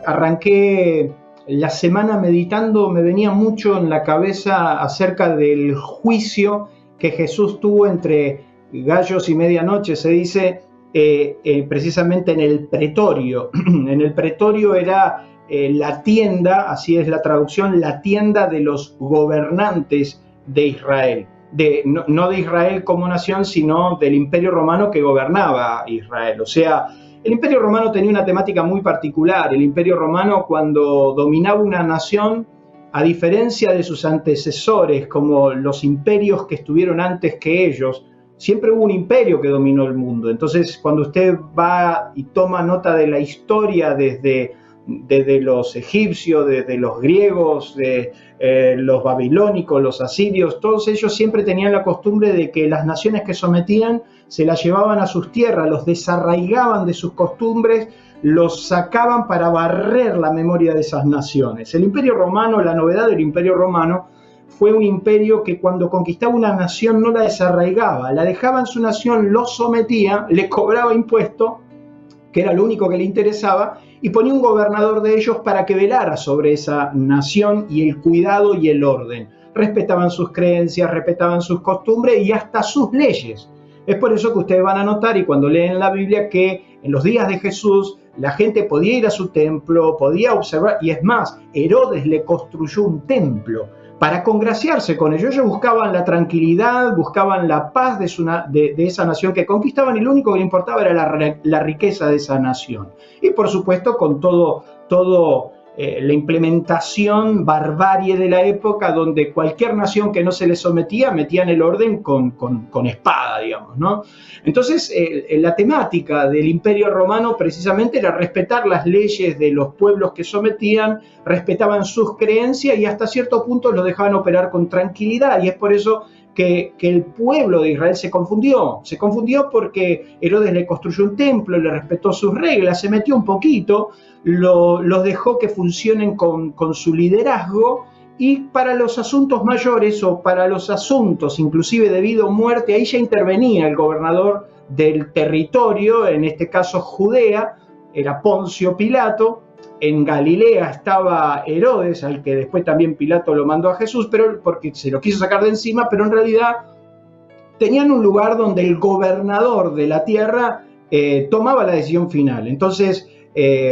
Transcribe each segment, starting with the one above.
arranqué la semana meditando, me venía mucho en la cabeza acerca del juicio que Jesús tuvo entre gallos y medianoche, se dice, precisamente en el pretorio. En el pretorio era la tienda, así es la traducción, la tienda de los gobernantes de Israel. No de Israel como nación, sino del Imperio Romano que gobernaba Israel. O sea, el Imperio Romano tenía una temática muy particular. El Imperio Romano, cuando dominaba una nación, a diferencia de sus antecesores, como los imperios que estuvieron antes que ellos, siempre hubo un imperio que dominó el mundo. Entonces, cuando usted va y toma nota de la historia desde los egipcios, desde los griegos, de los babilónicos, los asirios, todos ellos siempre tenían la costumbre de que las naciones que sometían se las llevaban a sus tierras, los desarraigaban de sus costumbres, los sacaban para barrer la memoria de esas naciones. El Imperio Romano, la novedad del Imperio Romano, fue un imperio que cuando conquistaba una nación no la desarraigaba, la dejaba en su nación, lo sometía, le cobraba impuestos, que era lo único que le interesaba, y ponía un gobernador de ellos para que velara sobre esa nación y el cuidado y el orden. Respetaban sus creencias, respetaban sus costumbres y hasta sus leyes. Es por eso que ustedes van a notar, y cuando leen la Biblia, que en los días de Jesús la gente podía ir a su templo, podía observar, y es más, Herodes le construyó un templo para congraciarse con ellos. Ellos buscaban la tranquilidad, buscaban la paz de esa nación que conquistaban, y lo único que le importaba era la riqueza de esa nación. Y por supuesto con todo la implementación barbarie de la época, donde cualquier nación que no se le sometía metían el orden con espada, digamos, ¿no? Entonces, la temática del Imperio Romano precisamente era respetar las leyes de los pueblos que sometían, respetaban sus creencias y hasta cierto punto los dejaban operar con tranquilidad, y es por eso que el pueblo de Israel se confundió porque Herodes le construyó un templo, le respetó sus reglas, se metió un poquito, los dejó que funcionen con su liderazgo, y para los asuntos mayores o para los asuntos inclusive de vida o muerte, ahí ya intervenía el gobernador del territorio, en este caso Judea, era Poncio Pilato. En Galilea estaba Herodes, al que después también Pilato lo mandó a Jesús, pero porque se lo quiso sacar de encima, pero en realidad tenían un lugar donde el gobernador de la tierra tomaba la decisión final. Entonces,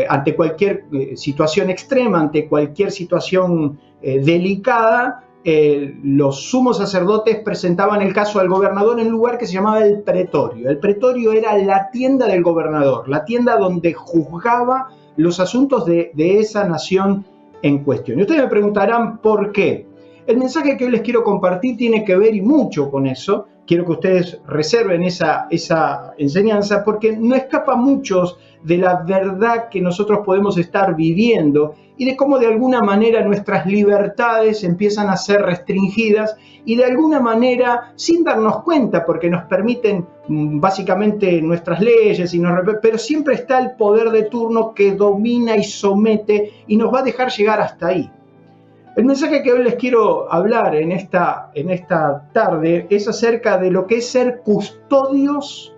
ante cualquier situación extrema, ante cualquier situación delicada, los sumos sacerdotes presentaban el caso al gobernador en un lugar que se llamaba el pretorio. El pretorio era la tienda del gobernador, la tienda donde juzgaba los asuntos de esa nación en cuestión. Y ustedes me preguntarán por qué. El mensaje que hoy les quiero compartir tiene que ver y mucho con eso. Quiero que ustedes reserven esa enseñanza, porque no escapa a muchos de la verdad que nosotros podemos estar viviendo y de cómo de alguna manera nuestras libertades empiezan a ser restringidas, y de alguna manera sin darnos cuenta, porque nos permiten básicamente nuestras leyes, pero siempre está el poder de turno que domina y somete y nos va a dejar llegar hasta ahí. El mensaje que hoy les quiero hablar en esta tarde es acerca de lo que es ser custodios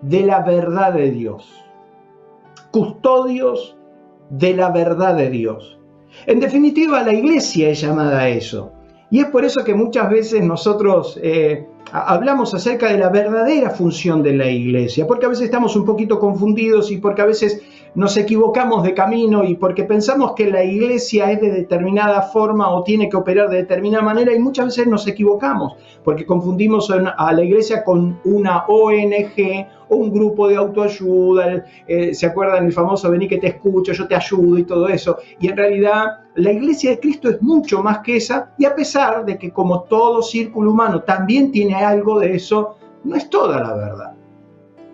de la verdad de Dios. Custodios de la verdad de Dios. En definitiva, la iglesia es llamada a eso. Y es por eso que muchas veces nosotros hablamos acerca de la verdadera función de la iglesia, porque a veces estamos un poquito confundidos y porque a veces nos equivocamos de camino y porque pensamos que la iglesia es de determinada forma o tiene que operar de determinada manera, y muchas veces nos equivocamos porque confundimos a la iglesia con una ONG o un grupo de autoayuda. ¿Se acuerdan el famoso vení que te escucho, yo te ayudo y todo eso? Y en realidad la iglesia de Cristo es mucho más que esa, y a pesar de que como todo círculo humano también tiene algo de eso, no es toda la verdad.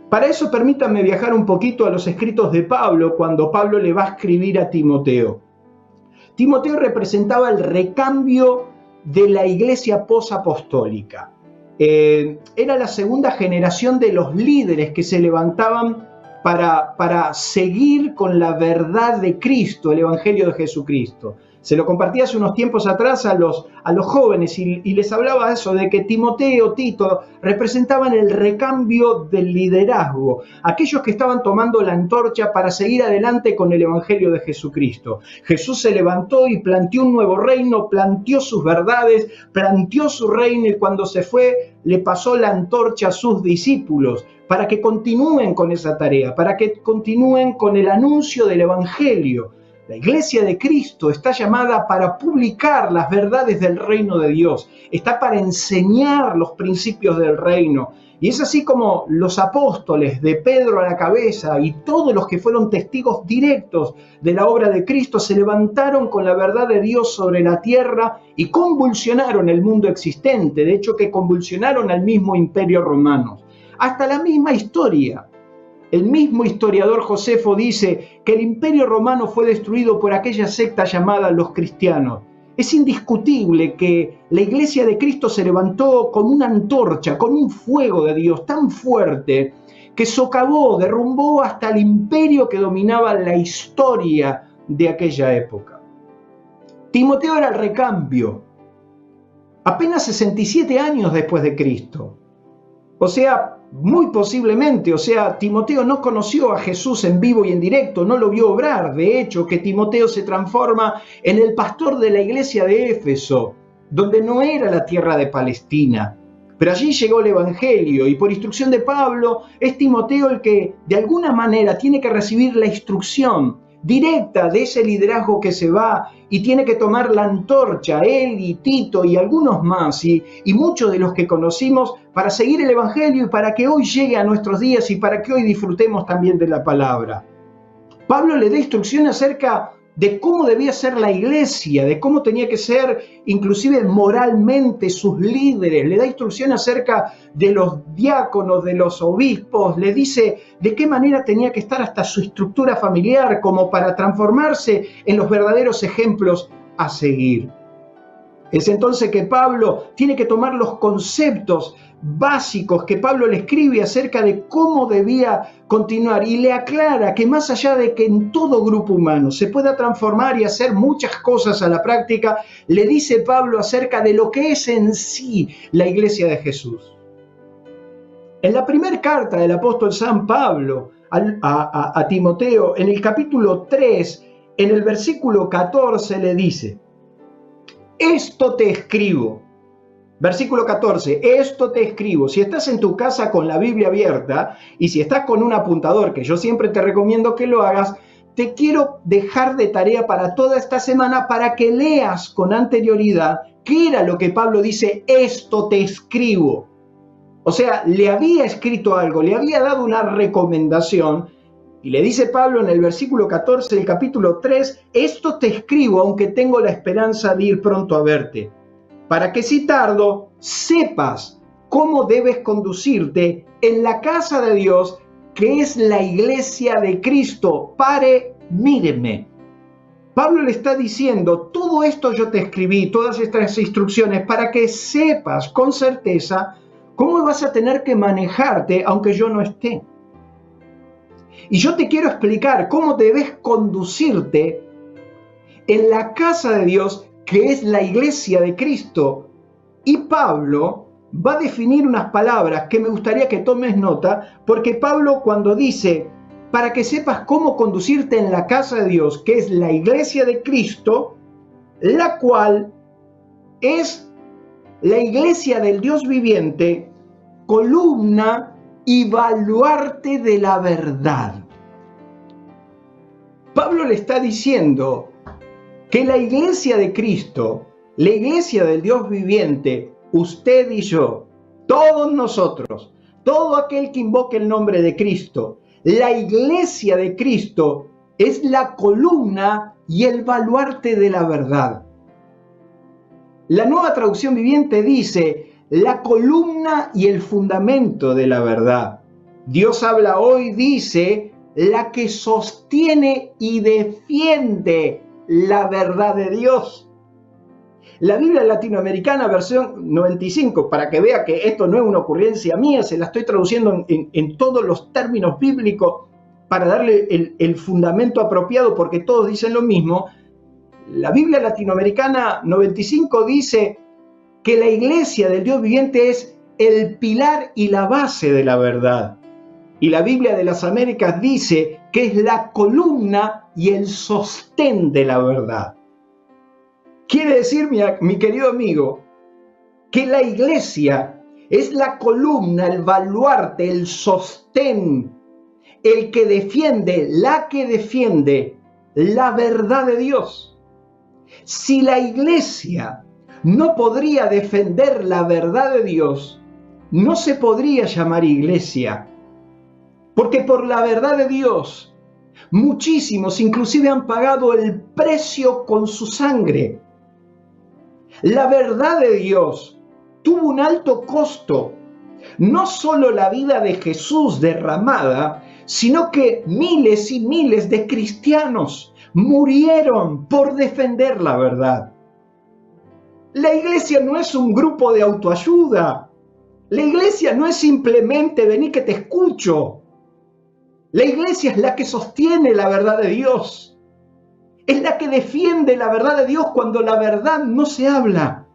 Para eso permítanme viajar un poquito a los escritos de Pablo, cuando Pablo le va a escribir a Timoteo. Timoteo representaba el recambio de la iglesia posapostólica. Era la segunda generación de los líderes que se levantaban para seguir con la verdad de Cristo, el Evangelio de Jesucristo. Se lo compartí hace unos tiempos atrás a los jóvenes y les hablaba eso, de que Timoteo, Tito, representaban el recambio del liderazgo, aquellos que estaban tomando la antorcha para seguir adelante con el Evangelio de Jesucristo. Jesús se levantó y planteó un nuevo reino, planteó sus verdades, planteó su reino, y cuando se fue le pasó la antorcha a sus discípulos para que continúen con esa tarea, para que continúen con el anuncio del Evangelio. La Iglesia de Cristo está llamada para publicar las verdades del reino de Dios, está para enseñar los principios del reino. Y es así como los apóstoles, de Pedro a la cabeza, y todos los que fueron testigos directos de la obra de Cristo, se levantaron con la verdad de Dios sobre la tierra y convulsionaron el mundo existente, de hecho que convulsionaron al mismo imperio romano. Hasta la misma historia. El mismo historiador Josefo dice que el imperio romano fue destruido por aquella secta llamada los cristianos. Es indiscutible que la Iglesia de Cristo se levantó con una antorcha, con un fuego de Dios tan fuerte que socavó, derrumbó hasta el imperio que dominaba la historia de aquella época. Timoteo era el recambio, apenas 67 años después de Cristo. O sea, muy posiblemente, Timoteo no conoció a Jesús en vivo y en directo, no lo vio obrar. De hecho, que Timoteo se transforma en el pastor de la iglesia de Éfeso, donde no era la tierra de Palestina. Pero allí llegó el Evangelio y por instrucción de Pablo es Timoteo el que de alguna manera tiene que recibir la instrucción directa de ese liderazgo que se va y tiene que tomar la antorcha, él y Tito y algunos más y muchos de los que conocimos, para seguir el Evangelio y para que hoy llegue a nuestros días y para que hoy disfrutemos también de la palabra. Pablo le da instrucción acerca de cómo debía ser la iglesia, de cómo tenía que ser inclusive moralmente sus líderes, le da instrucción acerca de los diáconos, de los obispos, le dice de qué manera tenía que estar hasta su estructura familiar como para transformarse en los verdaderos ejemplos a seguir. Es entonces que Pablo tiene que tomar los conceptos básicos que Pablo le escribe acerca de cómo debía continuar y le aclara que más allá de que en todo grupo humano se pueda transformar y hacer muchas cosas a la práctica, le dice Pablo acerca de lo que es en sí la iglesia de Jesús. En la primera carta del apóstol San Pablo a Timoteo, en el capítulo 3, en el versículo 14 le dice: esto te escribo. Versículo 14, esto te escribo. Si estás en tu casa con la Biblia abierta y si estás con un apuntador, que yo siempre te recomiendo que lo hagas, te quiero dejar de tarea para toda esta semana para que leas con anterioridad qué era lo que Pablo dice, esto te escribo. O sea, le había escrito algo, le había dado una recomendación. Y le dice Pablo en el versículo 14 del capítulo 3, esto te escribo aunque tengo la esperanza de ir pronto a verte, para que si tardo sepas cómo debes conducirte en la casa de Dios, que es la iglesia de Cristo. Pare, míreme. Pablo le está diciendo, todo esto yo te escribí, todas estas instrucciones, para que sepas con certeza cómo vas a tener que manejarte aunque yo no esté. Y yo te quiero explicar cómo debes conducirte en la casa de Dios, que es la iglesia de Cristo. Y Pablo va a definir unas palabras que me gustaría que tomes nota, porque Pablo cuando dice, para que sepas cómo conducirte en la casa de Dios, que es la iglesia de Cristo, la cual es la iglesia del Dios viviente, columna y baluarte de la verdad. Pablo le está diciendo que la iglesia de Cristo, la iglesia del Dios viviente, usted y yo, todos nosotros, todo aquel que invoque el nombre de Cristo, la iglesia de Cristo es la columna y el baluarte de la verdad. La Nueva Traducción Viviente dice, la columna y el fundamento de la verdad. Dios habla hoy, dice, la que sostiene y defiende la verdad de Dios. La Biblia Latinoamericana, versión 95, para que vea que esto no es una ocurrencia mía, se la estoy traduciendo en todos los términos bíblicos para darle el fundamento apropiado, porque todos dicen lo mismo. La Biblia latinoamericana 95 dice que la iglesia del Dios viviente es el pilar y la base de la verdad. Y la Biblia de las Américas dice que es la columna y el sostén de la verdad. Quiere decir, mi querido amigo, que la iglesia es la columna, el baluarte, el sostén, el que defiende, la que defiende la verdad de Dios. Si la iglesia no podría defender la verdad de Dios, no se podría llamar iglesia. Porque por la verdad de Dios, muchísimos inclusive han pagado el precio con su sangre. La verdad de Dios tuvo un alto costo. No solo la vida de Jesús derramada, sino que miles y miles de cristianos murieron por defender la verdad. La iglesia no es un grupo de autoayuda. La iglesia no es simplemente vení que te escucho. La iglesia es la que sostiene la verdad de Dios. Es la que defiende la verdad de Dios cuando la verdad no se habla.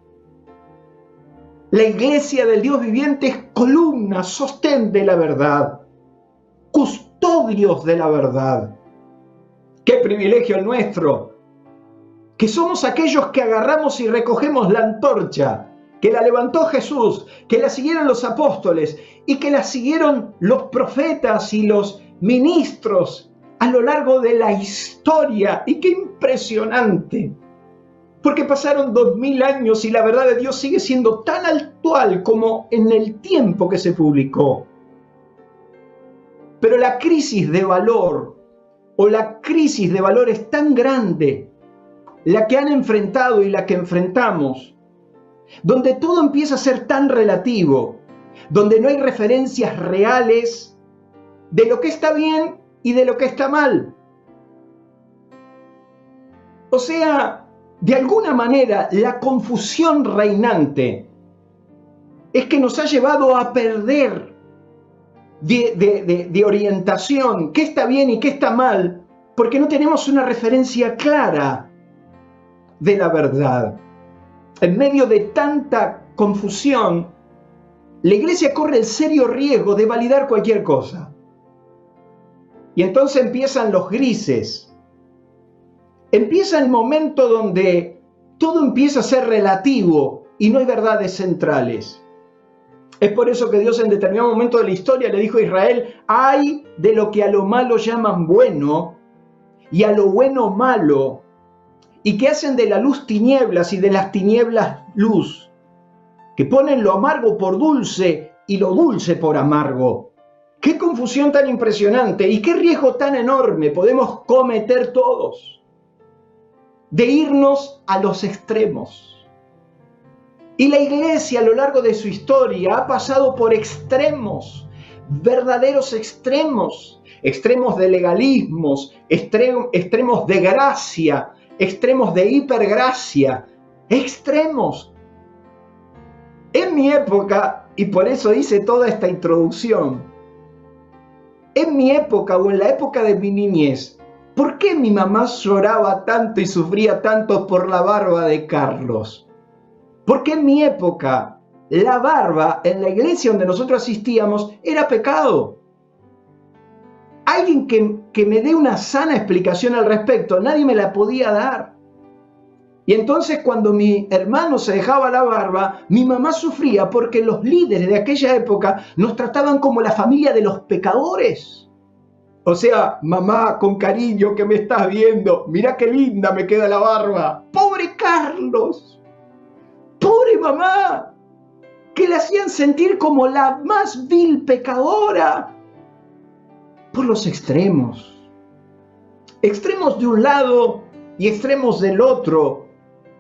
La iglesia del Dios viviente es columna, sostén de la verdad, custodios de la verdad. ¡Qué privilegio el nuestro! Que somos aquellos que agarramos y recogemos la antorcha, que la levantó Jesús, que la siguieron los apóstoles y que la siguieron los profetas y los ministros a lo largo de la historia. Y qué impresionante, porque pasaron 2000 años y la verdad de Dios sigue siendo tan actual como en el tiempo que se publicó. Pero la crisis de valor o la crisis de valor es tan grande, la que han enfrentado y la que enfrentamos, donde todo empieza a ser tan relativo, donde no hay referencias reales de lo que está bien y de lo que está mal. O sea, de alguna manera, la confusión reinante es que nos ha llevado a perder de orientación, qué está bien y qué está mal, porque no tenemos una referencia clara de la verdad. En medio de tanta confusión, la iglesia corre el serio riesgo de validar cualquier cosa. Y entonces empiezan los grises. Empieza el momento donde todo empieza a ser relativo y no hay verdades centrales. Es por eso que Dios en determinado momento de la historia le dijo a Israel: ay de lo que a lo malo llaman bueno y a lo bueno malo, y que hacen de la luz tinieblas y de las tinieblas luz, que ponen lo amargo por dulce y lo dulce por amargo. ¡Qué confusión tan impresionante y qué riesgo tan enorme podemos cometer todos de irnos a los extremos! Y la iglesia a lo largo de su historia ha pasado por extremos, verdaderos extremos, extremos de legalismos, extremos de gracia, extremos de hipergracia, extremos. En mi época, y por eso hice toda esta introducción, en mi época o en la época de mi niñez, ¿por qué mi mamá lloraba tanto y sufría tanto por la barba de Carlos? Porque en mi época la barba en la iglesia donde nosotros asistíamos era pecado. Alguien que me dé una sana explicación al respecto, nadie me la podía dar. Y entonces cuando mi hermano se dejaba la barba, mi mamá sufría porque los líderes de aquella época nos trataban como la familia de los pecadores. O sea, mamá, con cariño que me estás viendo, mira qué linda me queda la barba. ¡Pobre Carlos! ¡Pobre mamá! Que la hacían sentir como la más vil pecadora. Por los extremos. Extremos de un lado y extremos del otro.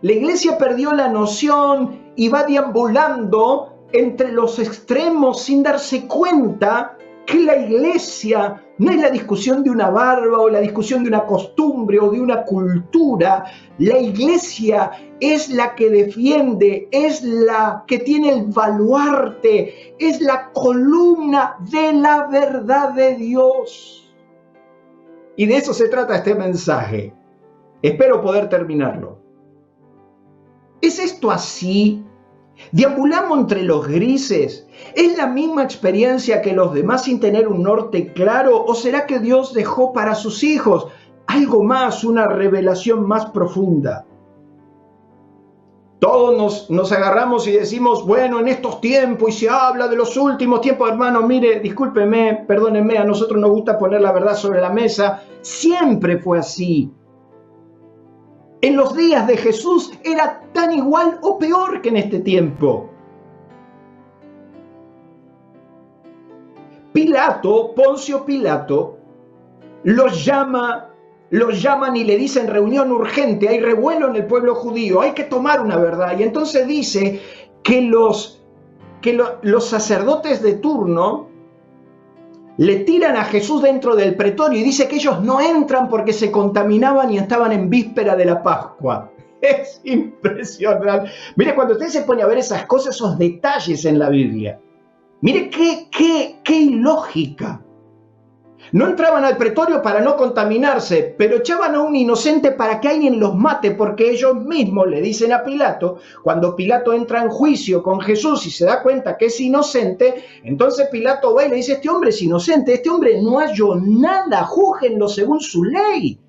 La iglesia perdió la noción y va deambulando entre los extremos sin darse cuenta que la iglesia no es la discusión de una barba o la discusión de una costumbre o de una cultura. La iglesia es la que defiende, es la que tiene el baluarte, es la columna de la verdad de Dios. Y de eso se trata este mensaje. Espero poder terminarlo. ¿Es esto así? ¿Deambulamos entre los grises? ¿Es la misma experiencia que los demás sin tener un norte claro? ¿O será que Dios dejó para sus hijos algo más, una revelación más profunda? Todos nos agarramos y decimos, bueno, en estos tiempos, y se habla de los últimos tiempos, hermano, mire, discúlpeme, perdónenme, a nosotros nos gusta poner la verdad sobre la mesa. Siempre fue así. En los días de Jesús era tan igual o peor que en este tiempo. Poncio Pilato, los llaman y le dicen reunión urgente, hay revuelo en el pueblo judío, hay que tomar una verdad. Y entonces dice que los sacerdotes de turno le tiran a Jesús dentro del pretorio y dice que ellos no entran porque se contaminaban y estaban en víspera de la Pascua. Es impresionante. Mire, cuando usted se pone a ver esas cosas, esos detalles en la Biblia, mire qué ilógica. No entraban al pretorio para no contaminarse, pero echaban a un inocente para que alguien los mate, porque ellos mismos le dicen a Pilato, cuando Pilato entra en juicio con Jesús y se da cuenta que es inocente, entonces Pilato va y le dice, este hombre es inocente, este hombre no halló nada, júzguenlo según su ley.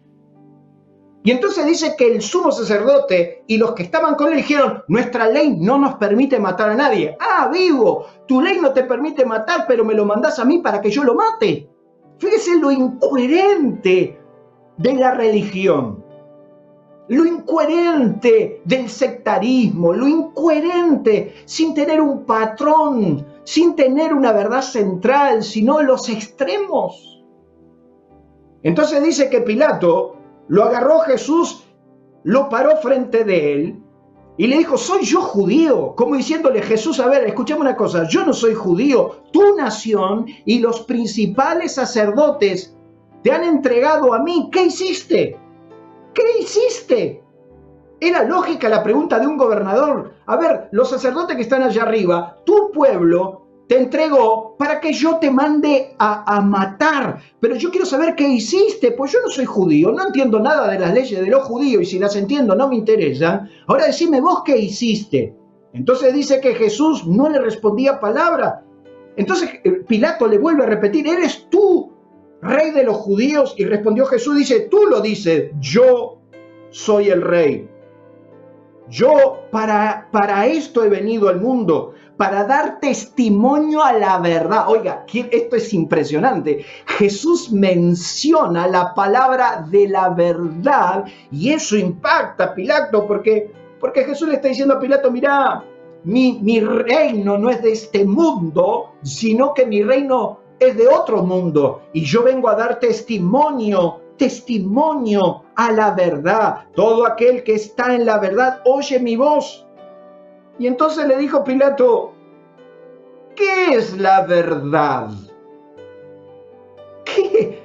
Y entonces dice que el sumo sacerdote y los que estaban con él dijeron, nuestra ley no nos permite matar a nadie. Ah, vivo, tu ley no te permite matar, pero me lo mandás a mí para que yo lo mate. Fíjese lo incoherente de la religión, lo incoherente del sectarismo, lo incoherente sin tener un patrón, sin tener una verdad central, sino los extremos. Entonces dice que Pilato lo agarró a Jesús, lo paró frente de él y le dijo, ¿soy yo judío? Como diciéndole, Jesús, a ver, escuchame una cosa, yo no soy judío, tu nación y los principales sacerdotes te han entregado a mí. ¿Qué hiciste? ¿Qué hiciste? Era lógica la pregunta de un gobernador. A ver, los sacerdotes que están allá arriba, tu pueblo te entregó para que yo te mande a matar. Pero yo quiero saber qué hiciste, pues yo no soy judío, no entiendo nada de las leyes de los judíos y si las entiendo no me interesan. Ahora decime vos qué hiciste. Entonces dice que Jesús no le respondía palabra. Entonces Pilato le vuelve a repetir, ¿eres tú rey de los judíos? Y respondió Jesús, dice, tú lo dices, yo soy el rey. Yo para esto he venido al mundo, para dar testimonio a la verdad. Oiga, esto es impresionante. Jesús menciona la palabra de la verdad y eso impacta a Pilato porque Jesús le está diciendo a Pilato, mira, mi reino no es de este mundo, sino que mi reino es de otro mundo y yo vengo a dar testimonio a la verdad. Todo aquel que está en la verdad oye mi voz. Y entonces le dijo Pilato, ¿qué es la verdad? ¿Qué?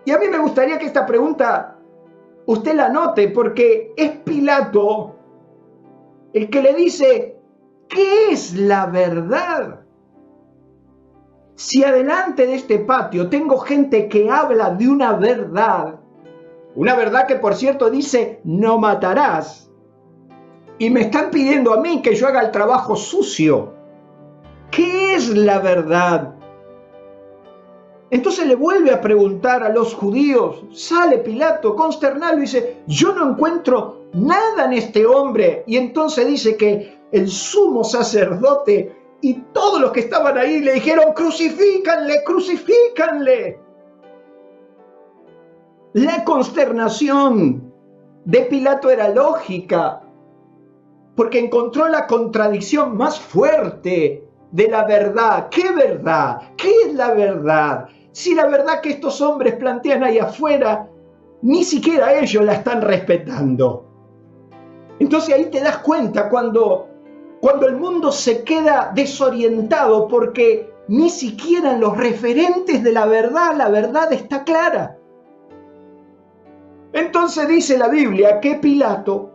Y a mí me gustaría que esta pregunta usted la note, porque es Pilato el que le dice, ¿qué es la verdad? Si adelante de este patio tengo gente que habla de una verdad que por cierto dice, no matarás, y me están pidiendo a mí que yo haga el trabajo sucio, ¿qué es la verdad? Entonces le vuelve a preguntar a los judíos, sale Pilato consternado y dice, yo no encuentro nada en este hombre, y entonces dice que el sumo sacerdote y todos los que estaban ahí le dijeron, crucifícanle, crucifícanle. La consternación de Pilato era lógica, porque encontró la contradicción más fuerte de la verdad. ¿Qué verdad? ¿Qué es la verdad? Si la verdad que estos hombres plantean ahí afuera, ni siquiera ellos la están respetando. Entonces ahí te das cuenta cuando el mundo se queda desorientado porque ni siquiera en los referentes de la verdad está clara. Entonces dice la Biblia que Pilato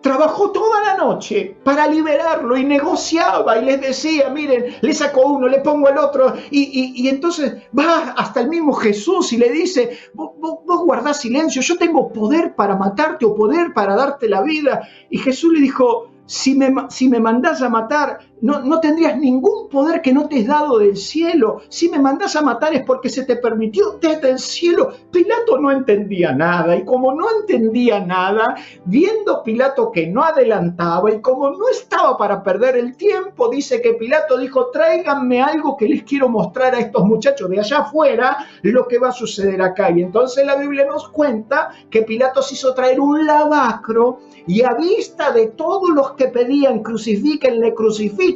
trabajó toda la noche para liberarlo y negociaba y les decía, miren, le saco uno, le pongo el otro, y entonces va hasta el mismo Jesús y le dice, vos guardás silencio, yo tengo poder para matarte o poder para darte la vida. Y Jesús le dijo, si me mandás a matar, no tendrías ningún poder que no te es dado del cielo. Si me mandás a matar es porque se te permitió desde el cielo. Pilato no entendía nada, y como no entendía nada, viendo Pilato que no adelantaba y como no estaba para perder el tiempo, dice que Pilato dijo, tráiganme algo que les quiero mostrar a estos muchachos de allá afuera lo que va a suceder acá. Y entonces la Biblia nos cuenta que Pilato se hizo traer un lavacro, y a vista de todos los que pedían crucifíquenle, crucifíquenle,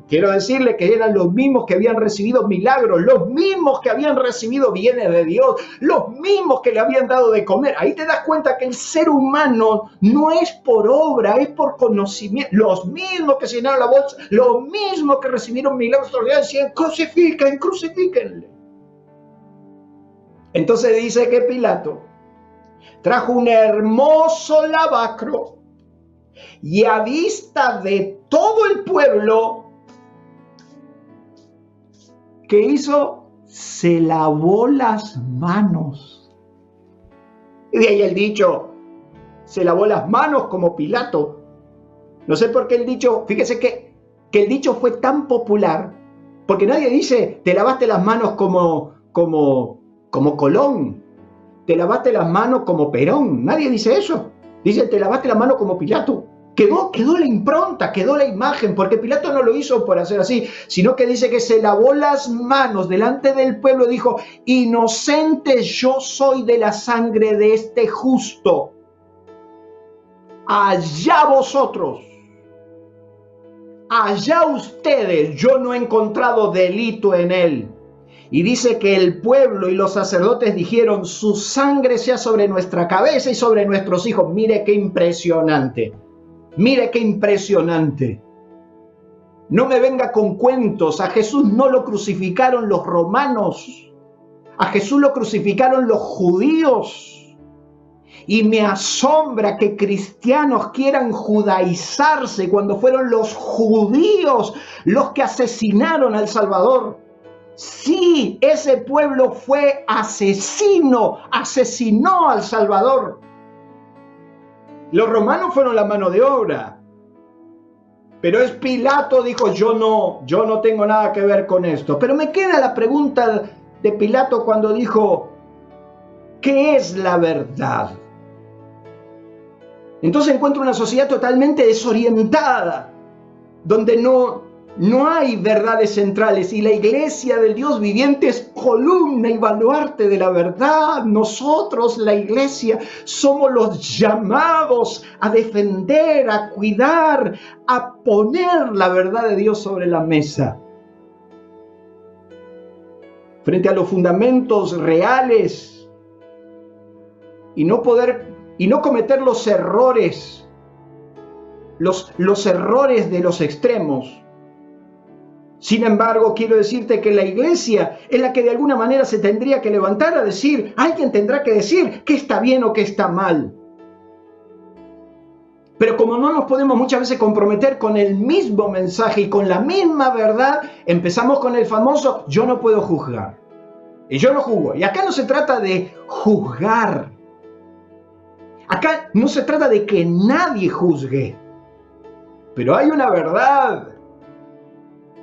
quiero decirle que eran los mismos que habían recibido milagros, los mismos que habían recibido bienes de Dios, los mismos que le habían dado de comer. Ahí te das cuenta que el ser humano no es por obra, es por conocimiento. Los mismos que llenaron la bolsa, los mismos que recibieron milagros, decían crucifiquen, crucifíquenle. Entonces dice que Pilato trajo un hermoso lavacro, y a vista de todo el pueblo, ¿qué hizo? Se lavó las manos. Y de ahí el dicho, se lavó las manos como Pilato. No sé por qué el dicho, fíjese que el dicho fue tan popular, porque nadie dice, te lavaste las manos como Colón, te lavaste las manos como Perón, nadie dice eso. Dice, te lavaste las manos como Pilato. Quedó la impronta, quedó la imagen, porque Pilato no lo hizo por hacer así, sino que dice que se lavó las manos delante del pueblo, dijo, inocente yo soy de la sangre de este justo. Allá vosotros, allá ustedes, yo no he encontrado delito en él. Y dice que el pueblo y los sacerdotes dijeron, su sangre sea sobre nuestra cabeza y sobre nuestros hijos. Mire qué impresionante, mire qué impresionante. No me venga con cuentos, a Jesús no lo crucificaron los romanos, a Jesús lo crucificaron los judíos. Y me asombra que cristianos quieran judaizarse cuando fueron los judíos los que asesinaron al Salvador. Sí, ese pueblo fue asesinó al Salvador. Los romanos fueron la mano de obra. Pero es Pilato, dijo, yo no tengo nada que ver con esto. Pero me queda la pregunta de Pilato cuando dijo, ¿qué es la verdad? Entonces encuentro una sociedad totalmente desorientada, donde no hay verdades centrales, y la iglesia del Dios viviente es columna y baluarte de la verdad. Nosotros, la iglesia, somos los llamados a defender, a cuidar, a poner la verdad de Dios sobre la mesa. Frente a los fundamentos reales, y no cometer los errores, los errores de los extremos. Sin embargo, quiero decirte que la iglesia es la que de alguna manera se tendría que levantar a decir, alguien tendrá que decir qué está bien o qué está mal. Pero como no nos podemos muchas veces comprometer con el mismo mensaje y con la misma verdad, empezamos con el famoso, yo no puedo juzgar. Y yo no juzgo. Y acá no se trata de juzgar. Acá no se trata de que nadie juzgue. Pero hay una verdad.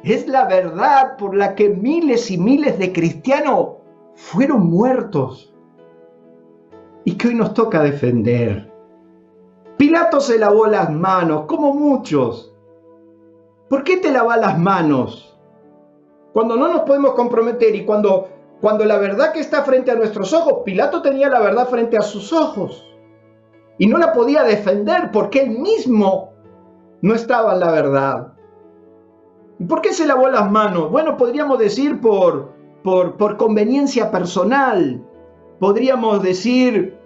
Es la verdad por la que miles y miles de cristianos fueron muertos y que hoy nos toca defender. Pilato se lavó las manos, como muchos. ¿Por qué te lavas las manos? Cuando no nos podemos comprometer y cuando la verdad que está frente a nuestros ojos, Pilato tenía la verdad frente a sus ojos y no la podía defender porque él mismo no estaba en la verdad. ¿Y por qué se lavó las manos? Bueno, podríamos decir por conveniencia personal. Podríamos decir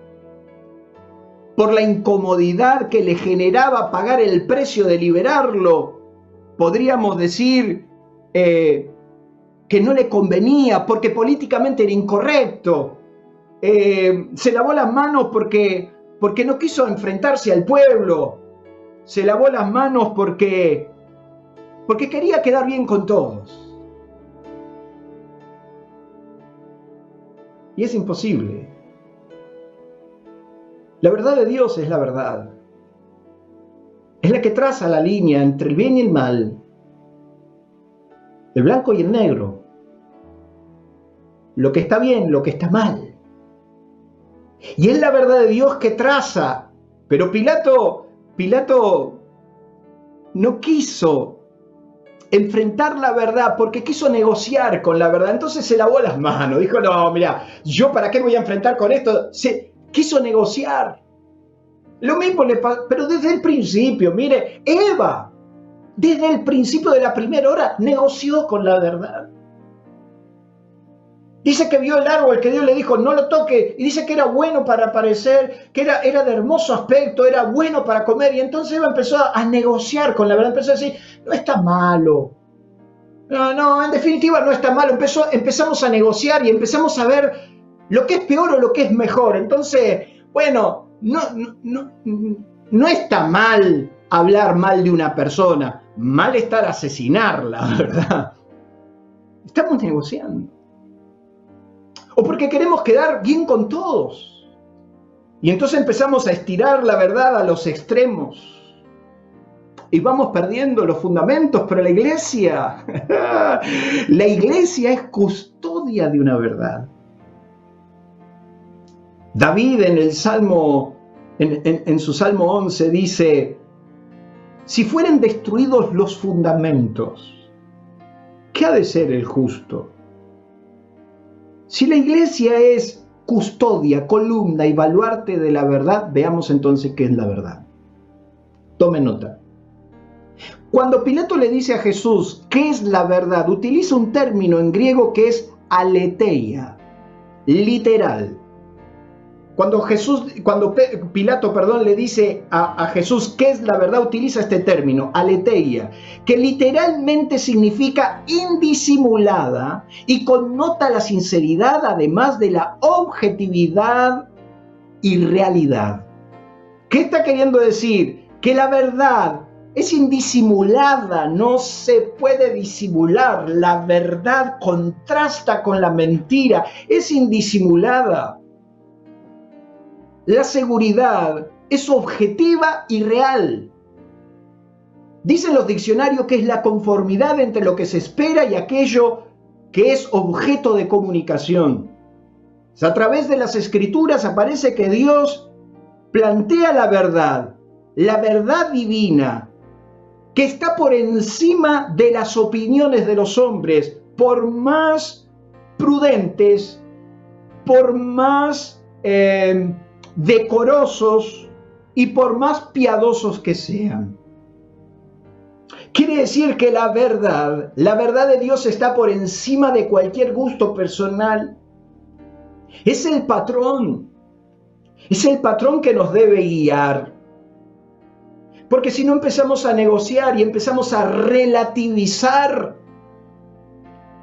por la incomodidad que le generaba pagar el precio de liberarlo. Podríamos decir que no le convenía porque políticamente era incorrecto. Se lavó las manos porque no quiso enfrentarse al pueblo. se lavó las manos porque quería quedar bien con todos. Y es imposible. La verdad de Dios es la verdad. Es la que traza la línea entre el bien y el mal, el blanco y el negro, lo que está bien, lo que está mal. Y es la verdad de Dios que traza. Pero Pilato no quiso enfrentar la verdad porque quiso negociar con la verdad. Entonces se lavó las manos. Dijo, no, mira, ¿yo para qué voy a enfrentar con esto? Quiso negociar. Lo mismo le pasó, pero desde el principio, mire, Eva, desde el principio de la primera hora, negoció con la verdad. Dice que vio el árbol, que Dios le dijo, no lo toque, y dice que era bueno para parecer, que era de hermoso aspecto, era bueno para comer, y entonces Eva empezó a negociar con la verdad, empezó a decir, no está malo, no, en definitiva no está malo, empezamos a negociar y empezamos a ver lo que es peor o lo que es mejor. Entonces, bueno, no está mal hablar mal de una persona, mal estar asesinarla, ¿verdad? Estamos negociando. O porque queremos quedar bien con todos. Y entonces empezamos a estirar la verdad a los extremos. Y vamos perdiendo los fundamentos, pero la iglesia es custodia de una verdad. David en el Salmo, en su Salmo 11 dice, si fueren destruidos los fundamentos, ¿qué ha de ser el justo? Si la iglesia es custodia, columna y baluarte de la verdad, veamos entonces qué es la verdad. Tome nota. Cuando Pilato le dice a Jesús qué es la verdad, utiliza un término en griego que es aletheia, literal. Cuando Pilato le dice a Jesús qué es la verdad, utiliza este término, aletheia, que literalmente significa indisimulada y connota la sinceridad además de la objetividad y realidad. ¿Qué está queriendo decir? Que la verdad es indisimulada, no se puede disimular. La verdad contrasta con la mentira, es indisimulada. La seguridad es objetiva y real. Dicen los diccionarios que es la conformidad entre lo que se espera y aquello que es objeto de comunicación. O sea, a través de las escrituras aparece que Dios plantea la verdad divina, que está por encima de las opiniones de los hombres, por más prudentes, por más decorosos y por más piadosos que sean. Quiere decir que la verdad de Dios está por encima de cualquier gusto personal. Es el patrón que nos debe guiar. Porque si no empezamos a negociar y empezamos a relativizar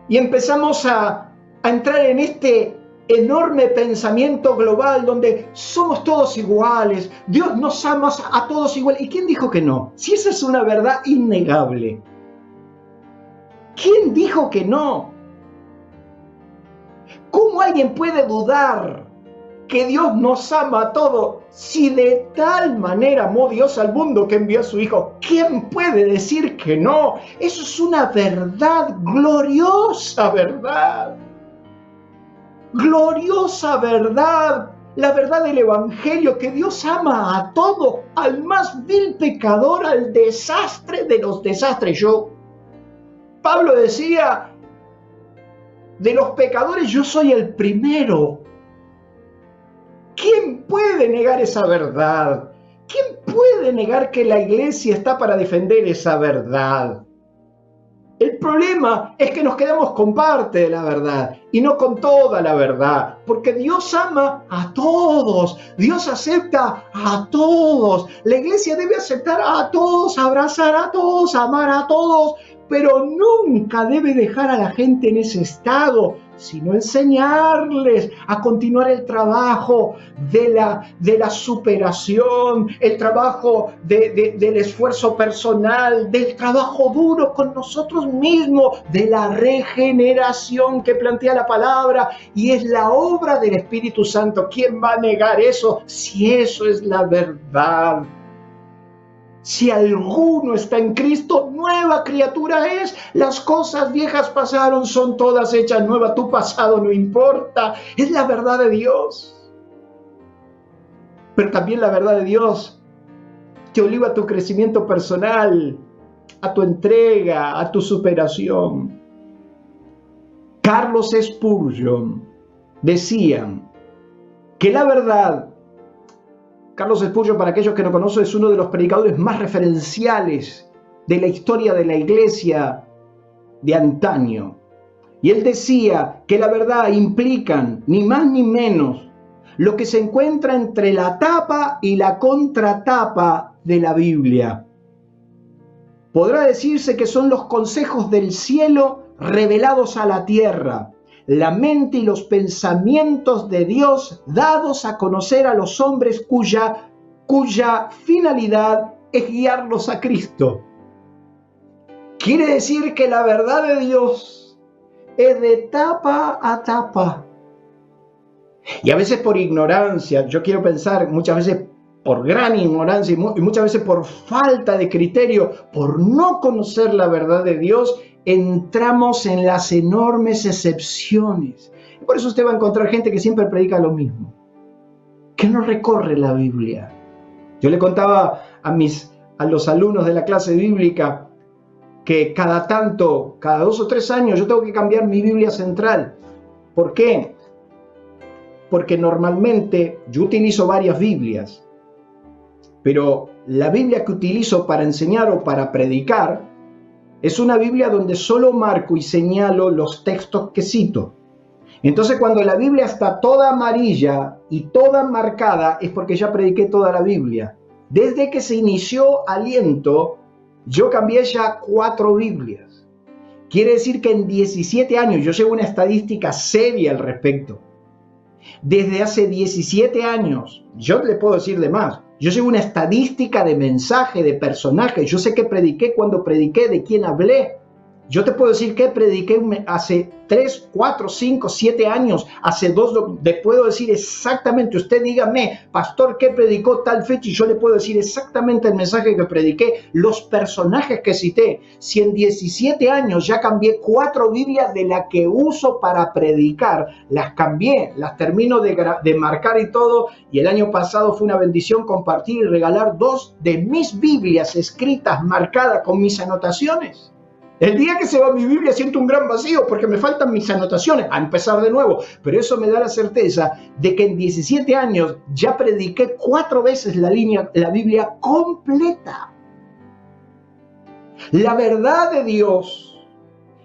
y empezamos a entrar en este enorme pensamiento global donde somos todos iguales, Dios nos ama a todos igual. ¿Y quién dijo que no? Si esa es una verdad innegable. ¿Quién dijo que no? ¿Cómo alguien puede dudar que Dios nos ama a todos si de tal manera amó Dios al mundo que envió a su Hijo? ¿Quién puede decir que no? Eso es una verdad, gloriosa verdad. Gloriosa verdad, la verdad del Evangelio, que Dios ama a todo, al más vil pecador, al desastre de los desastres. Pablo decía, de los pecadores yo soy el primero. ¿Quién puede negar esa verdad? ¿Quién puede negar que la iglesia está para defender esa verdad? El problema es que nos quedamos con parte de la verdad y no con toda la verdad, porque Dios ama a todos, Dios acepta a todos, la iglesia debe aceptar a todos, abrazar a todos, amar a todos, pero nunca debe dejar a la gente en ese estado, sino enseñarles a continuar el trabajo de la superación, el trabajo del esfuerzo personal, del trabajo duro con nosotros mismos, de la regeneración que plantea la palabra, y es la obra del Espíritu Santo. ¿Quién va a negar eso si eso es la verdad? Si alguno está en Cristo, nueva criatura es. Las cosas viejas pasaron, son todas hechas nuevas. Tu pasado no importa. Es la verdad de Dios. Pero también la verdad de Dios te obliga a tu crecimiento personal, a tu entrega, a tu superación. Carlos Spurgeon decía que la verdad... Carlos Spurgeon, para aquellos que no conocen, es uno de los predicadores más referenciales de la historia de la iglesia de antaño. Y él decía que la verdad implican ni más ni menos lo que se encuentra entre la tapa y la contratapa de la Biblia. Podrá decirse que son los consejos del cielo revelados a la tierra, la mente y los pensamientos de Dios dados a conocer a los hombres cuya finalidad es guiarlos a Cristo. Quiere decir que la verdad de Dios es de tapa a tapa. Y a veces por ignorancia, yo quiero pensar, muchas veces por gran ignorancia y muchas veces por falta de criterio, por no conocer la verdad de Dios, entramos en las enormes excepciones. Y por eso usted va a encontrar gente que siempre predica lo mismo, que no recorre la Biblia. Yo le contaba a los alumnos de la clase bíblica que cada 2 o 3 años, yo tengo que cambiar mi Biblia central. ¿Por qué? Porque normalmente yo utilizo varias Biblias, pero la Biblia que utilizo para enseñar o para predicar es una Biblia donde solo marco y señalo los textos que cito. Entonces, cuando la Biblia está toda amarilla y toda marcada, es porque ya prediqué toda la Biblia. Desde que se inició Aliento, yo cambié ya 4 Biblias. Quiere decir que en 17 años, yo llevo una estadística seria al respecto. Desde hace 17 años, yo le puedo decir de más, yo llevo una estadística de mensaje, de personaje, yo sé qué prediqué, cuando prediqué, de quién hablé. Yo te puedo decir que prediqué hace 3, 4, 5, 7 años, hace 2, le puedo decir exactamente, usted dígame, pastor, ¿qué predicó tal fecha? Y yo le puedo decir exactamente el mensaje que prediqué, los personajes que cité. Si en 17 años ya cambié 4 Biblias de las que uso para predicar, las cambié, las termino de marcar y todo, y el año pasado fue una bendición compartir y regalar 2 de mis Biblias escritas, marcadas con mis anotaciones. El día que se va mi Biblia siento un gran vacío porque me faltan mis anotaciones, a empezar de nuevo. Pero eso me da la certeza de que en 17 años ya prediqué 4 veces la Biblia completa. La verdad de Dios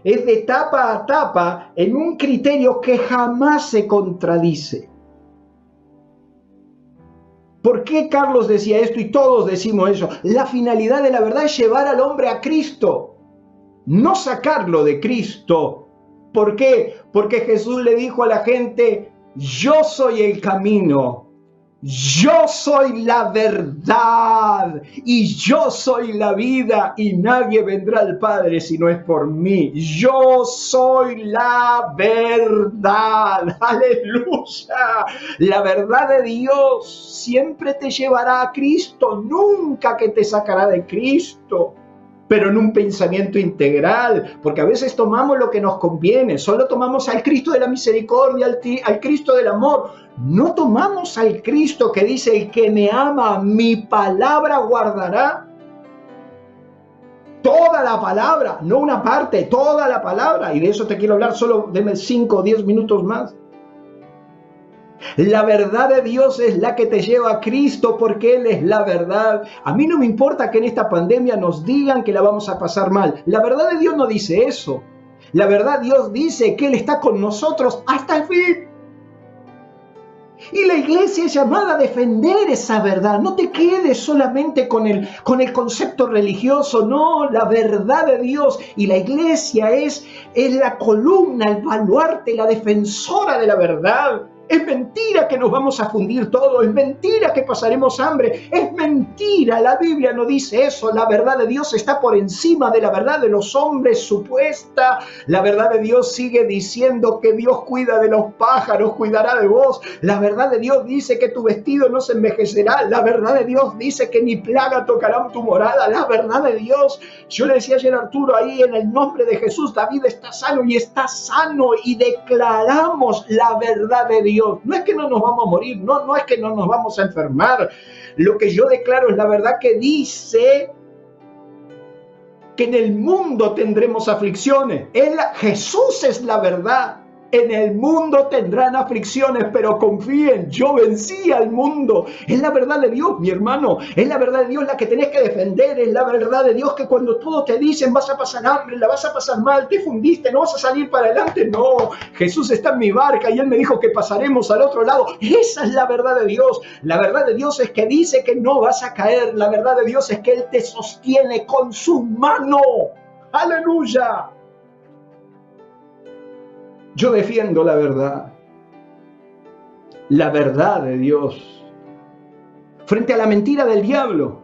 es de tapa a tapa en un criterio que jamás se contradice. ¿Por qué Carlos decía esto y todos decimos eso? La finalidad de la verdad es llevar al hombre a Cristo. No sacarlo de Cristo. ¿Por qué? Porque Jesús le dijo a la gente, yo soy el camino, yo soy la verdad y yo soy la vida y nadie vendrá al Padre si no es por mí. Yo soy la verdad. Aleluya. La verdad de Dios siempre te llevará a Cristo, nunca que te sacará de Cristo. Pero en un pensamiento integral, porque a veces tomamos lo que nos conviene, solo tomamos al Cristo de la misericordia, al Cristo del amor, no tomamos al Cristo que dice, el que me ama, mi palabra guardará. Toda la palabra, no una parte, toda la palabra, y de eso te quiero hablar, solo deme 5 o 10 minutos más. La verdad de Dios es la que te lleva a Cristo porque Él es la verdad. A mí no me importa que en esta pandemia nos digan que la vamos a pasar mal. La verdad de Dios no dice eso. La verdad de Dios dice que Él está con nosotros hasta el fin. Y la iglesia es llamada a defender esa verdad. No te quedes solamente con el concepto religioso, no, la verdad de Dios. Y la iglesia es la columna, el baluarte, la defensora de la verdad. Es mentira que nos vamos a fundir todo, es mentira que pasaremos hambre, es mentira, la Biblia no dice eso, la verdad de Dios está por encima de la verdad de los hombres supuesta, la verdad de Dios sigue diciendo que Dios cuida de los pájaros, cuidará de vos, la verdad de Dios dice que tu vestido no se envejecerá, la verdad de Dios dice que ni plaga tocará tu morada, la verdad de Dios, yo le decía ayer a Arturo ahí en el nombre de Jesús, David está sano y declaramos la verdad de Dios. No es que no nos vamos a morir, no es que no nos vamos a enfermar. Lo que yo declaro es la verdad que dice que en el mundo tendremos aflicciones. Jesús es la verdad. En el mundo tendrán aflicciones, pero confíen, yo vencí al mundo. Es la verdad de Dios, mi hermano. Es la verdad de Dios la que tenés que defender. Es la verdad de Dios que cuando todos te dicen vas a pasar hambre, la vas a pasar mal, te fundiste, no vas a salir para adelante. No, Jesús está en mi barca y Él me dijo que pasaremos al otro lado. Esa es la verdad de Dios. La verdad de Dios es que dice que no vas a caer. La verdad de Dios es que Él te sostiene con su mano. ¡Aleluya! Yo defiendo la verdad de Dios, frente a la mentira del diablo.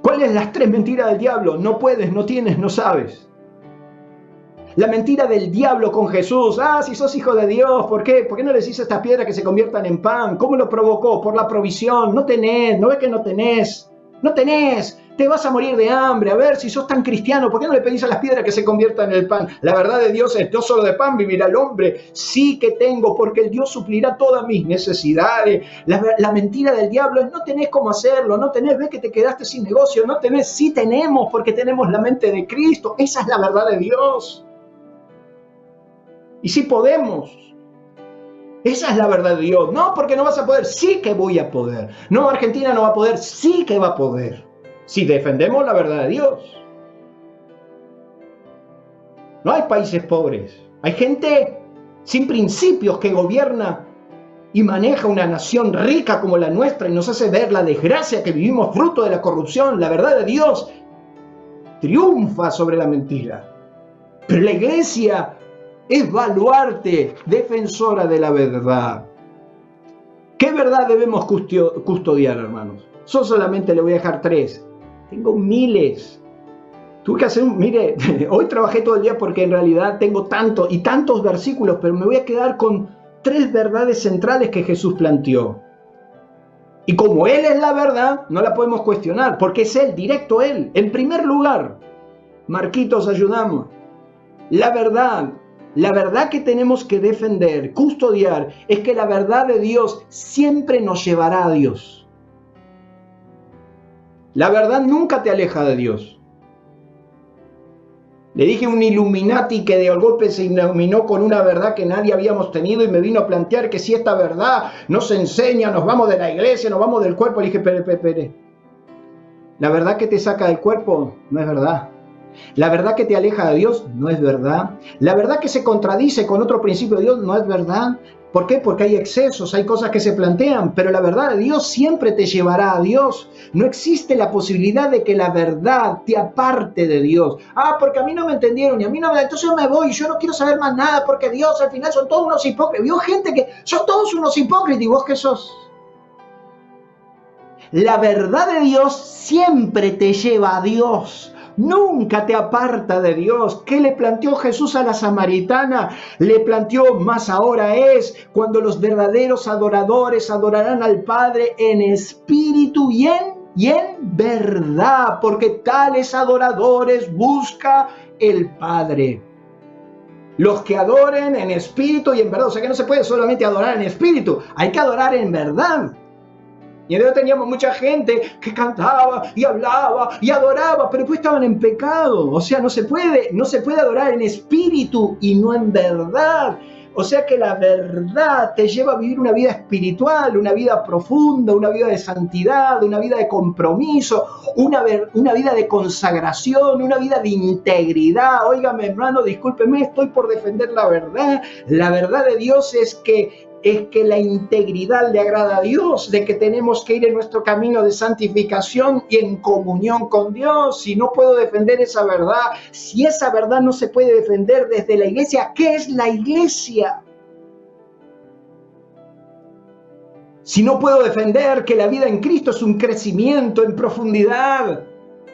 ¿Cuáles son las 3 mentiras del diablo? No puedes, no tienes, no sabes. La mentira del diablo con Jesús. Si sos hijo de Dios, ¿por qué? ¿Por qué no le decís a estas piedras que se conviertan en pan? ¿Cómo lo provocó? Por la provisión. No tenés, no ves que no tenés. No tenés, te vas a morir de hambre. A ver, si sos tan cristiano, ¿por qué no le pedís a las piedras que se conviertan en el pan? La verdad de Dios es, no solo de pan vivirá el hombre. Sí que tengo, porque el Dios suplirá todas mis necesidades. La mentira del diablo es, no tenés cómo hacerlo, no tenés, ves que te quedaste sin negocio, no tenés, sí tenemos, porque tenemos la mente de Cristo. Esa es la verdad de Dios. Y sí podemos. Esa es la verdad de Dios. No, porque no vas a poder. Sí que voy a poder. No, Argentina no va a poder. Sí que va a poder. Si defendemos la verdad de Dios. No hay países pobres. Hay gente sin principios que gobierna y maneja una nación rica como la nuestra y nos hace ver la desgracia que vivimos fruto de la corrupción. La verdad de Dios triunfa sobre la mentira. Pero la iglesia es baluarte, defensora de la verdad. ¿Qué verdad debemos custodiar, hermanos? Yo solamente le voy a dejar 3. Tengo miles. Tuve que hacer mire, hoy trabajé todo el día porque en realidad tengo tantos versículos, pero me voy a quedar con 3 verdades centrales que Jesús planteó. Y como Él es la verdad, no la podemos cuestionar, porque es Él, directo Él. En primer lugar, Marquitos, ayudamos. La verdad que tenemos que defender, custodiar, es que la verdad de Dios siempre nos llevará a Dios. La verdad nunca te aleja de Dios. Le dije a un Illuminati que de golpe se iluminó con una verdad que nadie habíamos tenido y me vino a plantear que si esta verdad nos enseña, nos vamos de la iglesia, nos vamos del cuerpo. Le dije, espere. La verdad que te saca del cuerpo no es verdad. La verdad que te aleja de Dios no es verdad. La verdad que se contradice con otro principio de Dios no es verdad. ¿Por qué? Porque hay excesos, hay cosas que se plantean, pero la verdad de Dios siempre te llevará a Dios. No existe la posibilidad de que la verdad te aparte de Dios. Porque a mí no me entendieron y a mí no me... Entonces yo me voy y yo no quiero saber más nada porque Dios al final son todos unos hipócritas. Vio gente que son todos unos hipócritas y vos qué sos. La verdad de Dios siempre te lleva a Dios. Nunca te aparta de Dios. ¿Qué le planteó Jesús a la samaritana? Le planteó, más ahora es cuando los verdaderos adoradores adorarán al Padre en espíritu y en verdad, porque tales adoradores busca el Padre. Los que adoren en espíritu y en verdad. O sea que no se puede solamente adorar en espíritu, hay que adorar en verdad. Y entonces teníamos mucha gente que cantaba y hablaba y adoraba, pero después estaban en pecado. O sea, no se puede adorar en espíritu y no en verdad. O sea que la verdad te lleva a vivir una vida espiritual, una vida profunda, una vida de santidad, una vida de compromiso, una vida de consagración, una vida de integridad. Óigame, hermano, discúlpeme, estoy por defender la verdad. La verdad de Dios es que es que la integridad le agrada a Dios, de que tenemos que ir en nuestro camino de santificación y en comunión con Dios. Si no puedo defender esa verdad, si esa verdad no se puede defender desde la iglesia, ¿qué es la iglesia? Si no puedo defender que la vida en Cristo es un crecimiento en profundidad,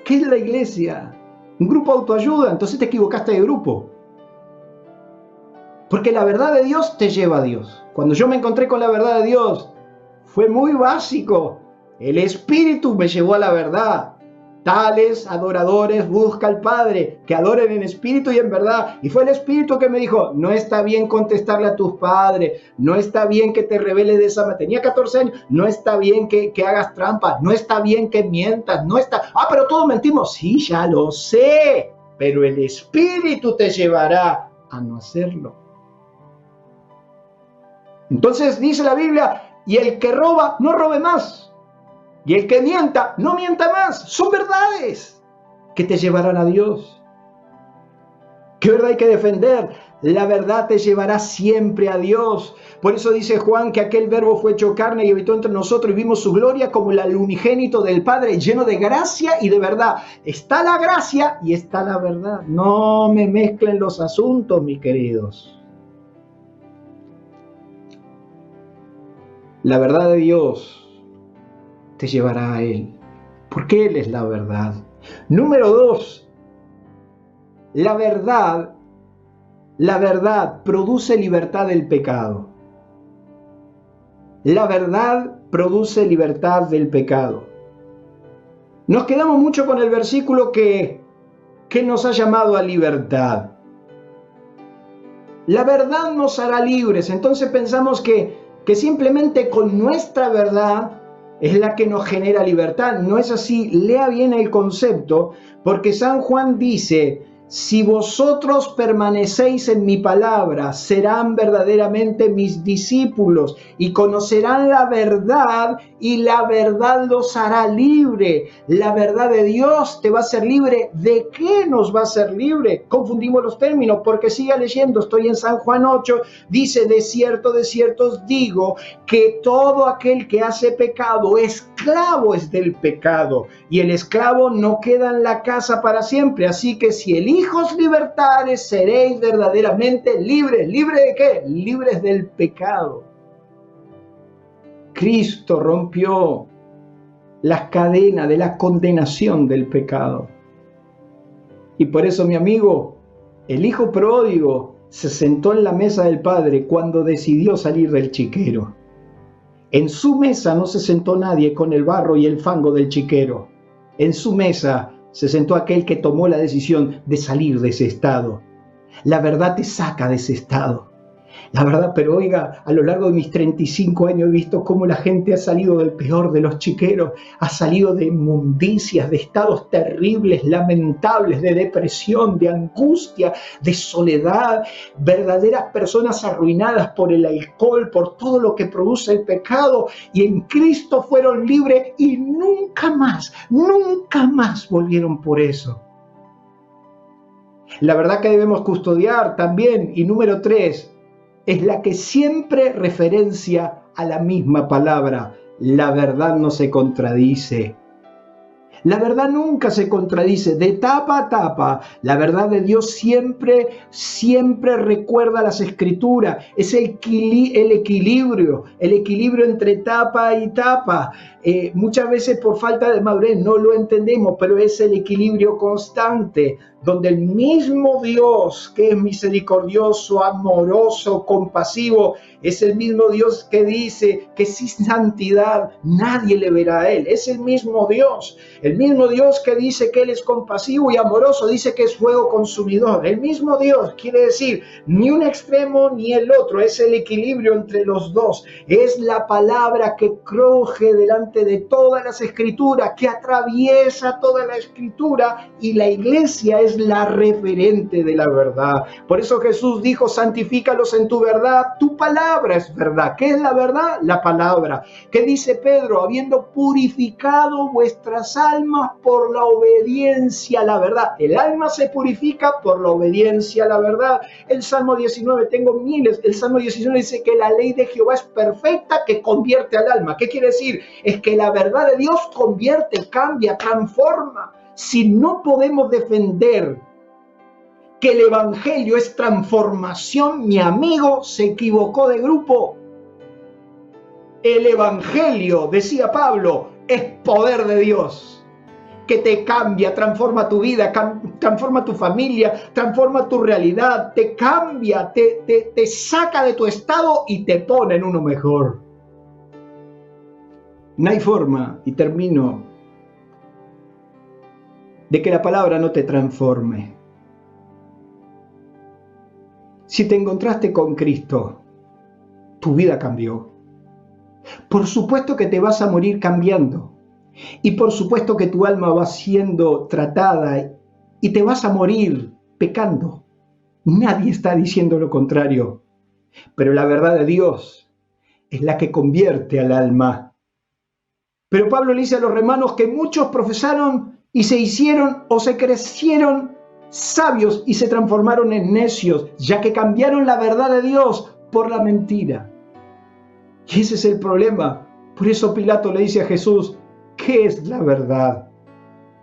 ¿qué es la iglesia? Un grupo de autoayuda. Entonces te equivocaste de grupo. Porque la verdad de Dios te lleva a Dios. Cuando yo me encontré con la verdad de Dios, fue muy básico. El Espíritu me llevó a la verdad. Tales adoradores busca al Padre, que adoren en espíritu y en verdad. Y fue el Espíritu que me dijo, no está bien contestarle a tus padres, no está bien que te rebeles de esa manera. Tenía 14 años, no está bien que hagas trampa, no está bien que mientas, no está... pero todos mentimos. Sí, ya lo sé, pero el Espíritu te llevará a no hacerlo. Entonces dice la Biblia, y el que roba, no robe más. Y el que mienta, no mienta más. Son verdades que te llevarán a Dios. ¿Qué verdad hay que defender? La verdad te llevará siempre a Dios. Por eso dice Juan que aquel verbo fue hecho carne y habitó entre nosotros y vimos su gloria como el unigénito del Padre, lleno de gracia y de verdad. Está la gracia y está la verdad. No me mezclen los asuntos, mis queridos. La verdad de Dios te llevará a Él, porque Él es la verdad. Número 2, la verdad produce libertad del pecado. La verdad produce libertad del pecado. Nos quedamos mucho con el versículo que nos ha llamado a libertad. La verdad nos hará libres, entonces pensamos que simplemente con nuestra verdad es la que nos genera libertad. No es así. Lea bien el concepto, porque San Juan dice, si vosotros permanecéis en mi palabra, serán verdaderamente mis discípulos y conocerán la verdad y la verdad los hará libre. La verdad de Dios te va a hacer libre. ¿De qué nos va a hacer libre? Confundimos los términos, porque siga leyendo, estoy en San Juan 8, dice, de cierto os digo, que todo aquel que hace pecado, esclavo es del pecado, y el esclavo no queda en la casa para siempre. Así que si el Hijo os libertares, seréis verdaderamente libres. ¿Libres de qué? Libres del pecado. Cristo rompió las cadenas de la condenación del pecado. Y por eso, mi amigo, el hijo pródigo se sentó en la mesa del Padre cuando decidió salir del chiquero. En su mesa no se sentó nadie con el barro y el fango del chiquero. En su mesa se sentó aquel que tomó la decisión de salir de ese estado. La verdad te saca de ese estado. La verdad, pero oiga, a lo largo de mis 35 años he visto cómo la gente ha salido del peor de los chiqueros, ha salido de inmundicias, de estados terribles, lamentables, de depresión, de angustia, de soledad, verdaderas personas arruinadas por el alcohol, por todo lo que produce el pecado, y en Cristo fueron libres y nunca más volvieron por eso. La verdad que debemos custodiar también, y número 3, es la que siempre referencia a la misma palabra. La verdad no se contradice. La verdad nunca se contradice, de tapa a tapa. La verdad de Dios siempre recuerda las Escrituras. Es el equilibrio entre tapa y tapa. Muchas veces por falta de madurez no lo entendemos, pero es el equilibrio constante, donde el mismo Dios que es misericordioso, amoroso, compasivo, es el mismo Dios que dice que sin santidad nadie le verá a Él. Es el mismo Dios que dice que Él es compasivo y amoroso, dice que es fuego consumidor. El mismo Dios, quiere decir, ni un extremo ni el otro, es el equilibrio entre los dos. Es la palabra que cruje delante de todas las Escrituras, que atraviesa toda la Escritura, y la iglesia es es la referente de la verdad. Por eso Jesús dijo, santifícalos en tu verdad, tu palabra es verdad. ¿Qué es la verdad? La palabra. ¿Qué dice Pedro? Habiendo purificado vuestras almas por la obediencia a la verdad. El alma se purifica por la obediencia a la verdad. El Salmo 19, tengo miles, el Salmo 19 dice que la ley de Jehová es perfecta, que convierte al alma. ¿Qué quiere decir? Es que la verdad de Dios convierte, cambia, transforma. Si no podemos defender que el evangelio es transformación, mi amigo se equivocó de grupo. El evangelio, decía Pablo, es poder de Dios, que te cambia, transforma tu vida, transforma tu familia, transforma tu realidad, te cambia, te saca de tu estado y te pone en uno mejor. No hay forma, y termino, de que la palabra no te transforme. Si te encontraste con Cristo, tu vida cambió. Por supuesto que te vas a morir cambiando. Y por supuesto que tu alma va siendo tratada y te vas a morir pecando. Nadie está diciendo lo contrario. Pero la verdad de Dios es la que convierte al alma. Pero Pablo le dice a los romanos que muchos profesaron y se hicieron o se crecieron sabios y se transformaron en necios, ya que cambiaron la verdad de Dios por la mentira. Y ese es el problema. Por eso Pilato le dice a Jesús, ¿qué es la verdad?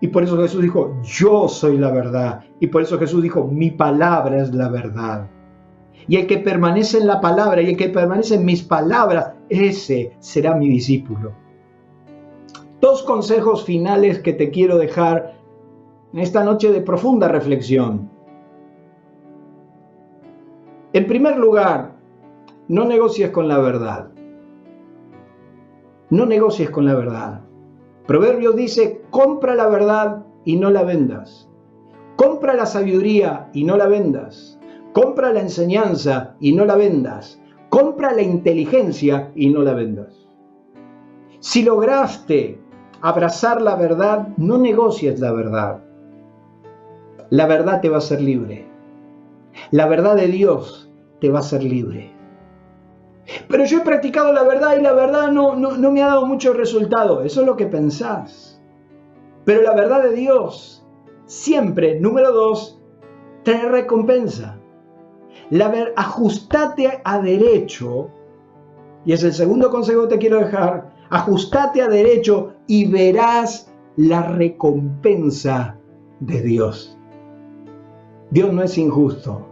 Y por eso Jesús dijo, yo soy la verdad. Y por eso Jesús dijo, mi palabra es la verdad. Y el que permanece en la palabra y el que permanece en mis palabras, ese será mi discípulo. Dos consejos finales que te quiero dejar en esta noche de profunda reflexión. En primer lugar, no negocies con la verdad. No negocies con la verdad. Proverbios dice, compra la verdad y no la vendas. Compra la sabiduría y no la vendas. Compra la enseñanza y no la vendas. Compra la inteligencia y no la vendas. Si lograste abrazar la verdad, no negocies la verdad. La verdad te va a hacer libre. La verdad de Dios te va a hacer libre. Pero yo he practicado la verdad y la verdad no me ha dado mucho resultado. Eso es lo que pensás. Pero la verdad de Dios siempre, número 2, trae recompensa. Ajustate a derecho, y es el segundo consejo que te quiero dejar, ajustate a derecho y verás la recompensa de Dios. Dios no es injusto.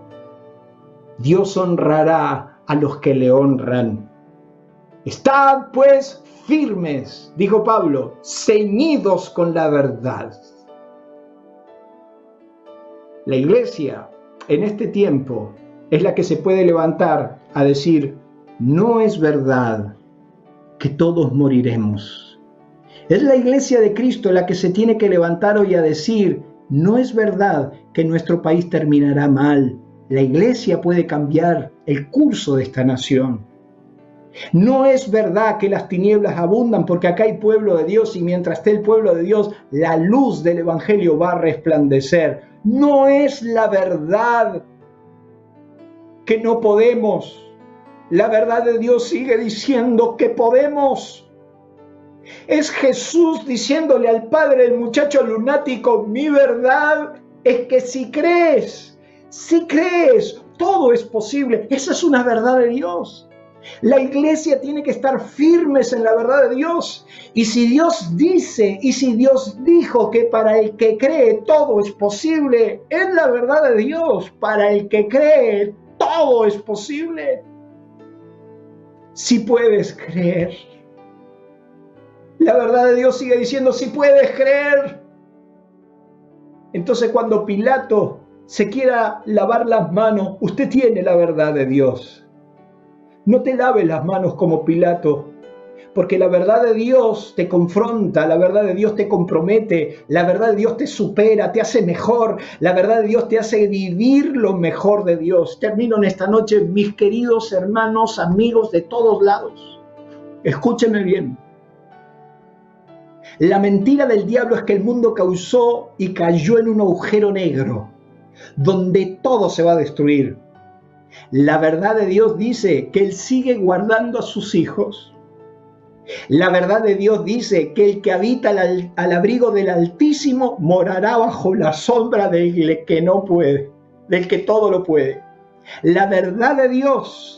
Dios honrará a los que le honran. Estad pues firmes, dijo Pablo, ceñidos con la verdad. La iglesia en este tiempo es la que se puede levantar a decir, no es verdad que todos moriremos. Es la iglesia de Cristo la que se tiene que levantar hoy a decir, no es verdad que nuestro país terminará mal. La iglesia puede cambiar el curso de esta nación. No es verdad que las tinieblas abundan porque acá hay pueblo de Dios y mientras esté el pueblo de Dios, la luz del evangelio va a resplandecer. No es la verdad que no podemos. La verdad de Dios sigue diciendo que podemos. Es Jesús diciéndole al padre del muchacho lunático, mi verdad es que si crees, todo es posible. Esa es una verdad de Dios. La iglesia tiene que estar firmes en la verdad de Dios. Y si Dios dice y si Dios dijo que para el que cree todo es posible, es la verdad de Dios. Para el que cree todo es posible. Si puedes creer. La verdad de Dios sigue diciendo, si puedes creer. Entonces cuando Pilato se quiera lavar las manos, usted tiene la verdad de Dios. No te laves las manos como Pilato, porque la verdad de Dios te confronta, la verdad de Dios te compromete, la verdad de Dios te supera, te hace mejor, la verdad de Dios te hace vivir lo mejor de Dios. Termino en esta noche, mis queridos hermanos, amigos de todos lados. Escúchenme bien. La mentira del diablo es que el mundo causó y cayó en un agujero negro, donde todo se va a destruir. La verdad de Dios dice que Él sigue guardando a sus hijos. La verdad de Dios dice que el que habita al abrigo del Altísimo morará bajo la sombra del que no puede, del que todo lo puede. La verdad de Dios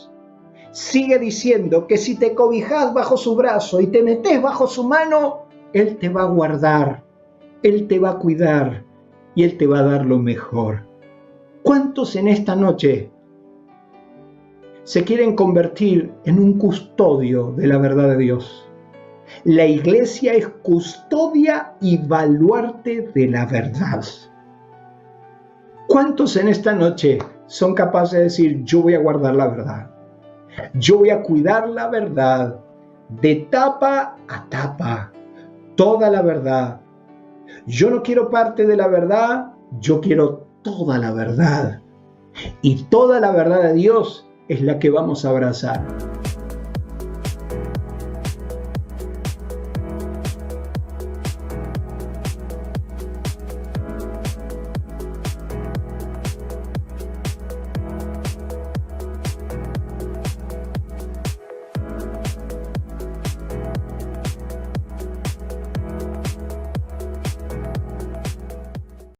sigue diciendo que si te cobijas bajo su brazo y te metes bajo su mano, Él te va a guardar, Él te va a cuidar y Él te va a dar lo mejor. ¿Cuántos en esta noche se quieren convertir en un custodio de la verdad de Dios? La iglesia es custodia y baluarte de la verdad. ¿Cuántos en esta noche son capaces de decir, yo voy a guardar la verdad? Yo voy a cuidar la verdad de tapa a tapa, toda la verdad. Yo no quiero parte de la verdad, yo quiero toda la verdad. Y toda la verdad de Dios es la que vamos a abrazar.